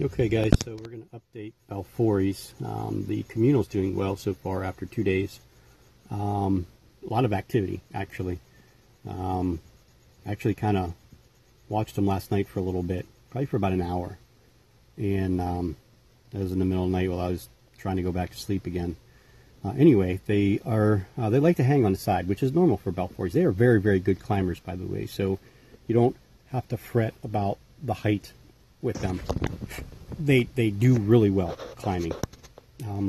Okay guys, so we're going to update balfouris. The communal's doing well so far after 2 days. A lot of activity, actually. Actually kind of watched them last night for a little bit, probably for about an hour. And that was in the middle of the night while I was trying to go back to sleep again. Anyway, they like to hang on the side, which is normal for balfouris. They are very, very good climbers, by the way, so you don't have to fret about the height with them. They do really well climbing.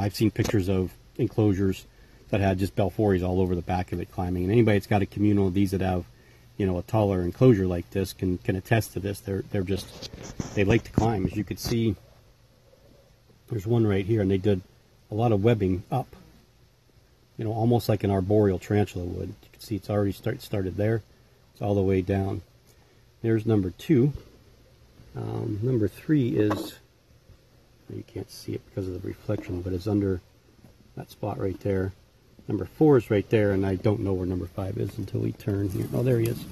I've seen pictures of enclosures that had just balfouris all over the back of it climbing, and anybody that's got a communal of these that have, you know, a taller enclosure like this can attest to this. They like to climb. As you can see, there's one right here, and they did a lot of webbing up, you know, almost like an arboreal tarantula would. You can see it's already started there. It's all the way down. There's number 2. Number 3 is, you can't see it because of the reflection, but it's under that spot right there. Number 4 is right there, and I don't know where number 5 is until we turn here. Oh, there he is.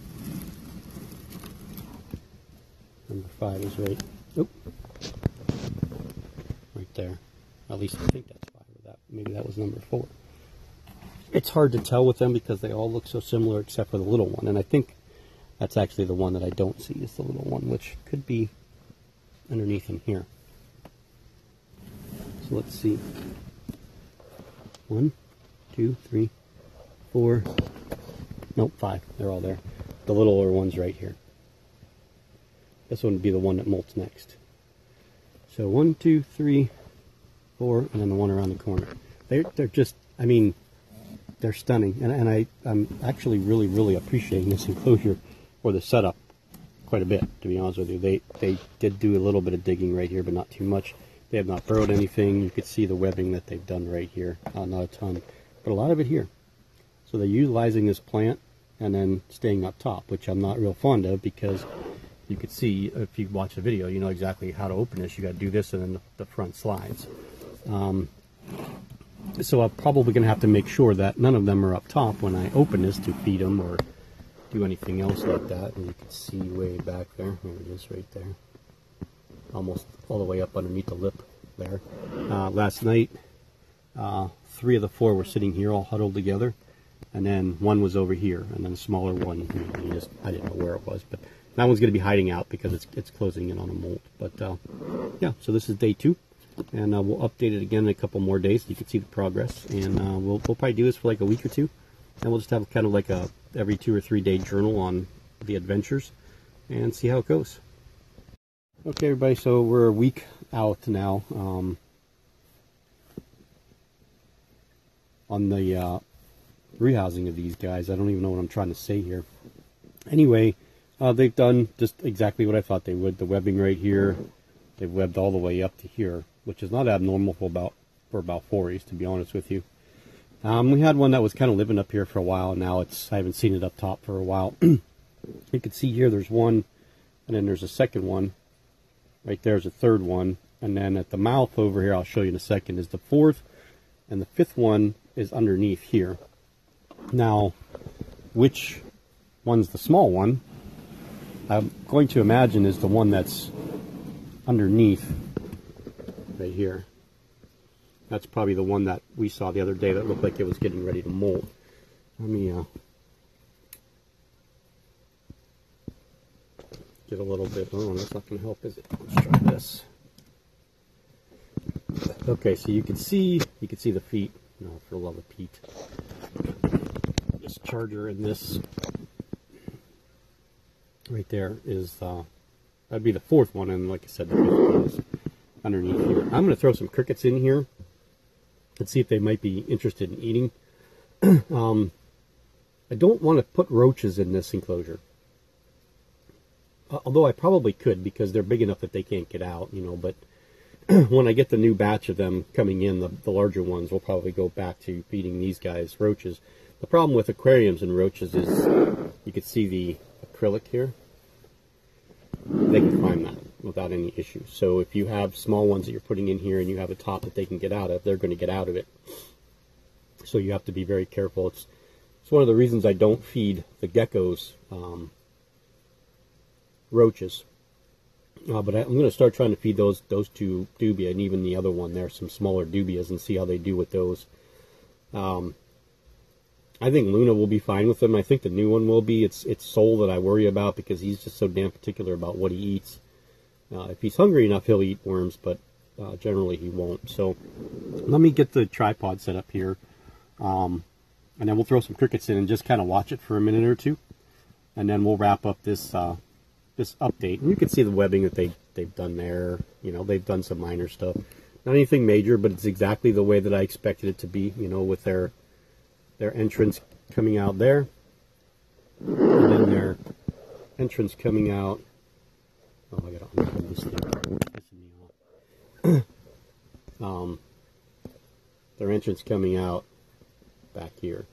Number 5 is right, right there. At least I think that's 5 of that. Maybe that was number 4. It's hard to tell with them because they all look so similar except for the little one, and I think that's actually the one that I don't see, is the little one, which could be underneath in here. So let's see. 1, 2, 3, 4. Nope, 5. They're all there. The littler one's right here. This one would be the one that molts next. So 1, 2, 3, 4, and then the one around the corner. They're just, I mean, they're stunning, and I'm actually really appreciating this enclosure or the setup quite a bit, to be honest with you. They did do a little bit of digging right here, but not too much. They have not burrowed anything. You could see the webbing that they've done right here. Not a ton, but a lot of it here. So they're utilizing this plant and then staying up top, which I'm not real fond of, because you could see, if you watch the video, you know exactly how to open this. You got to do this, and then the front slides. So I'm probably going to have to make sure that none of them are up top when I open this to feed them or do anything else like that. And you can see way back there. There it is right there. Almost all the way up underneath the lip there. Last night, 3 of the 4 were sitting here all huddled together. And then 1 was over here. And then a smaller one, I didn't know where it was. But that one's going to be hiding out because it's closing in on a molt. But yeah, so this is day 2. And we'll update it again in a couple more days so you can see the progress. And we'll probably do this for like a week or 2. And we'll just have kind of like a every 2 or 3 day journal on the adventures and see how it goes. Okay everybody, so we're a week out now on the rehousing of these guys. I don't even know what I'm trying to say here. Anyway, they've done just exactly what I thought they would. The webbing right here, they've webbed all the way up to here, which is not abnormal for balfouris, to be honest with you. We had one that was kind of living up here for a while. Now I haven't seen it up top for a while. You can see here there's one, and then there's a second one. Right there's a third one, and then at the mouth over here, I'll show you in a second, is the 4th, and the 5th one is underneath here. Now, which one's the small one? I'm going to imagine is the one that's underneath right here. That's probably the one that we saw the other day that looked like it was getting ready to molt. Let me get a little bit. Oh, that's not going to help, is it? Let's try this. Okay, so you can see the feet. No, for the love of Pete. This charger and this right there is that'd be the 4th one, and like I said, the 5th one is underneath here. I'm going to throw some crickets in here. Let's see if they might be interested in eating. I don't want to put roaches in this enclosure. Although I probably could, because they're big enough that they can't get out, you know. But when I get the new batch of them coming in, the larger ones, we'll probably go back to feeding these guys roaches. The problem with aquariums and roaches is you can see the acrylic here. They can climb that without any issue. So if you have small ones that you're putting in here and you have a top that they can get out of, they're going to get out of it. So you have to be very careful. It's one of the reasons I don't feed the geckos roaches. But I'm going to start trying to feed those two dubia, and even the other one there, some smaller dubias, and see how they do with those. I think Luna will be fine with them. I think the new one will be. It's Soul that I worry about, because he's just so damn particular about what he eats. If he's hungry enough, he'll eat worms, but generally he won't. So let me get the tripod set up here, and then we'll throw some crickets in and just kind of watch it for a minute or two, and then we'll wrap up this this update. And you can see the webbing that they've done there. You know, they've done some minor stuff, not anything major, but it's exactly the way that I expected it to be. You know, with their entrance coming out there, and then their entrance coming out. Oh, I gotta unplug this thing. It's pissing me off. Their entrance coming out back here,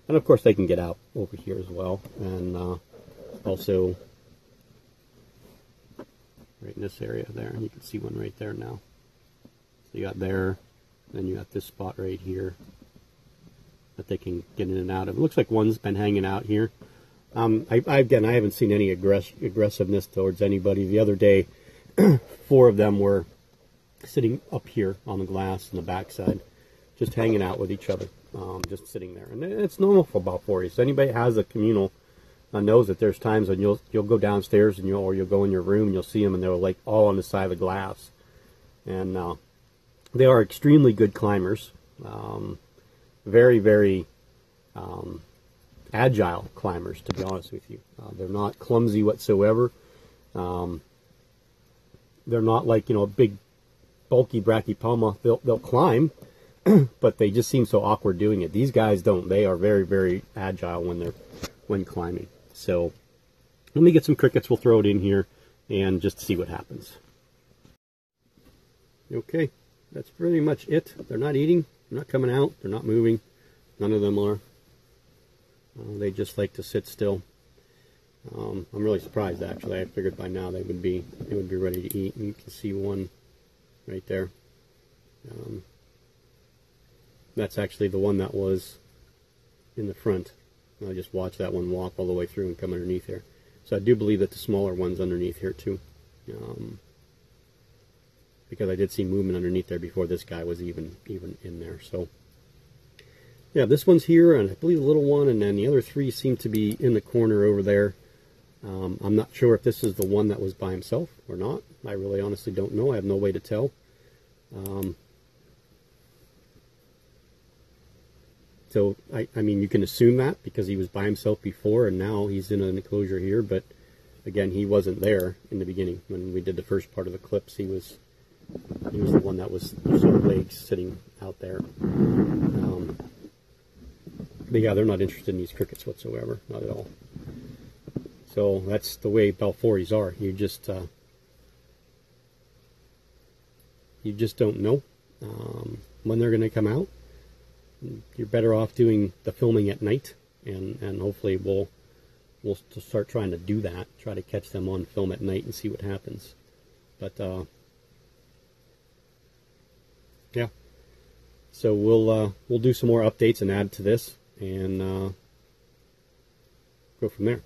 and of course they can get out over here as well, and also right in this area there. And you can see one right there now. So you got there, then you got this spot right here that they can get in and out of. It looks like one's been hanging out here. Again, I haven't seen any aggressiveness towards anybody. The other day, 4 of them were sitting up here on the glass in the backside, just hanging out with each other, just sitting there. And it's normal for balfouri. So anybody has a communal knows that there's times when you'll go downstairs and you'll go in your room and you'll see them, and they're like all on the side of the glass. And they are extremely good climbers. Very, very agile climbers, to be honest with you. They're not clumsy whatsoever. They're not like, you know, a big, bulky brachypelma. They'll climb, but they just seem so awkward doing it. These guys don't. They are very, very agile when climbing. So let me get some crickets. We'll throw it in here and just see what happens. Okay, that's pretty much it. They're not eating. They're not coming out. They're not moving. None of them are. They just like to sit still. I'm really surprised, actually. I figured by now they would be ready to eat. And you can see one right there. That's actually the one that was in the front. I just watched that one walk all the way through and come underneath here. So I do believe that the smaller one's underneath here too. Because I did see movement underneath there before this guy was even in there. So yeah, this one's here, and I believe the little one, and then the other 3 seem to be in the corner over there. I'm not sure if this is the one that was by himself or not. I really honestly don't know. I have no way to tell. So I mean, you can assume that because he was by himself before, and now he's in an enclosure here. But again, he wasn't there in the beginning when we did the first part of the clips. He was the one that was sort of legs sitting out there. But yeah, they're not interested in these crickets whatsoever, not at all. So that's the way balfouris are. You just don't know when they're going to come out. You're better off doing the filming at night, and hopefully we'll start trying to do that. Try to catch them on film at night and see what happens. But yeah, so we'll do some more updates and add to this, and go from there.